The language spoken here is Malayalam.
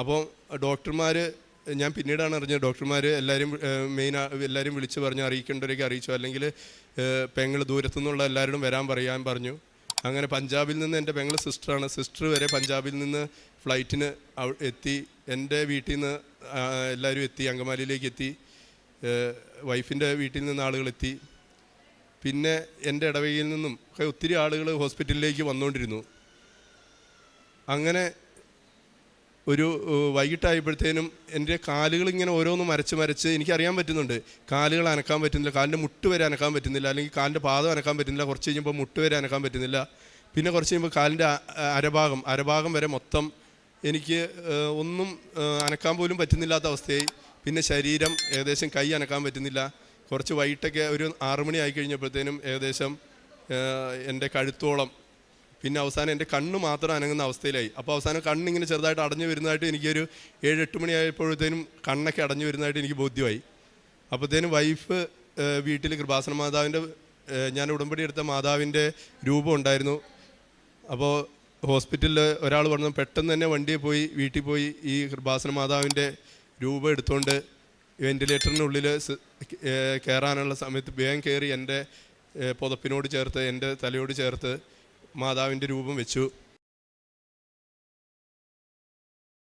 അപ്പോൾ ഡോക്ടർമാർ, ഞാൻ പിന്നീടാണ് അറിഞ്ഞത്, ഡോക്ടർമാർ എല്ലാവരും വിളിച്ച് പറഞ്ഞ് അറിയിക്കേണ്ടവരൊക്കെ അറിയിച്ചു, അല്ലെങ്കിൽ പെങ്ങൾ ദൂരത്തുനിന്നുള്ള എല്ലാവരോടും വരാൻ പറയാൻ പറഞ്ഞു. അങ്ങനെ പഞ്ചാബിൽ നിന്ന്, എൻ്റെ പെങ്ങൾ സിസ്റ്ററാണ്, സിസ്റ്റർ വരെ പഞ്ചാബിൽ നിന്ന് ഫ്ലൈറ്റിന് എത്തി. എൻ്റെ വീട്ടിൽ നിന്ന് എല്ലാവരും എത്തി, അങ്കമാലിയിലേക്ക് എത്തി. വൈഫിൻ്റെ വീട്ടിൽ നിന്ന് ആളുകളെത്തി. പിന്നെ എൻ്റെ ഇടവകയിൽ നിന്നും ഒത്തിരി ആളുകൾ ഹോസ്പിറ്റലിലേക്ക് വന്നുകൊണ്ടിരുന്നു. അങ്ങനെ ഒരു വൈകിട്ടായപ്പോഴത്തേനും എൻ്റെ കാലുകൾ ഇങ്ങനെ ഓരോന്ന് മരച്ച് എനിക്കറിയാൻ പറ്റുന്നുണ്ട്, കാലുകൾ അനക്കാൻ പറ്റുന്നില്ല, കാലിൻ്റെ മുട്ട് വരെ അനക്കാൻ പറ്റുന്നില്ല, അല്ലെങ്കിൽ കാലിൻ്റെ പാദം അനക്കാൻ പറ്റുന്നില്ല. കുറച്ച് കഴിയുമ്പോൾ മുട്ട് വരെ അനക്കാൻ പറ്റുന്നില്ല. പിന്നെ കുറച്ച് കഴിയുമ്പോൾ കാലിൻ്റെ അരഭാഗം വരെ മൊത്തം എനിക്ക് ഒന്നും അനക്കാൻ പോലും പറ്റുന്നില്ലാത്ത അവസ്ഥയായി. പിന്നെ ശരീരം ഏകദേശം കൈ അനക്കാൻ പറ്റുന്നില്ല. കുറച്ച് വൈകിട്ടൊക്കെ ഒരു 6 മണി ആയി കഴിഞ്ഞപ്പോഴത്തേനും ഏകദേശം എൻ്റെ കഴുത്തോളം, പിന്നെ അവസാനം എൻ്റെ കണ്ണ് മാത്രം അനങ്ങുന്ന അവസ്ഥയിലായി. അപ്പോൾ അവസാനം കണ്ണിങ്ങനെ ചെറുതായിട്ട് അടഞ്ഞു വരുന്നതായിട്ട് എനിക്കൊരു 7-8 മണി ആയപ്പോഴത്തേനും കണ്ണൊക്കെ അടഞ്ഞു വരുന്നതായിട്ട് എനിക്ക് ബോധ്യമായി. അപ്പോഴത്തേനും വൈഫ് വീട്ടിൽ കൃപാസന മാതാവിൻ്റെ, ഞാൻ ഉടമ്പടി എടുത്ത മാതാവിൻ്റെ രൂപം ഉണ്ടായിരുന്നു. അപ്പോൾ ഹോസ്പിറ്റലിൽ ഒരാൾ പറഞ്ഞു പെട്ടെന്ന് തന്നെ വണ്ടിയിൽ പോയി വീട്ടിൽ പോയി ഈ കൃപാസന മാതാവിൻ്റെ രൂപം എടുത്തുകൊണ്ട് വെൻറ്റിലേറ്ററിനുള്ളിൽ കയറാനുള്ള സമയത്ത് വേഗം കയറി എൻ്റെ പുതപ്പിനോട് ചേർത്ത്, എൻ്റെ തലയോട് ചേർത്ത് മാതാവിൻ്റെ രൂപം വെച്ചു.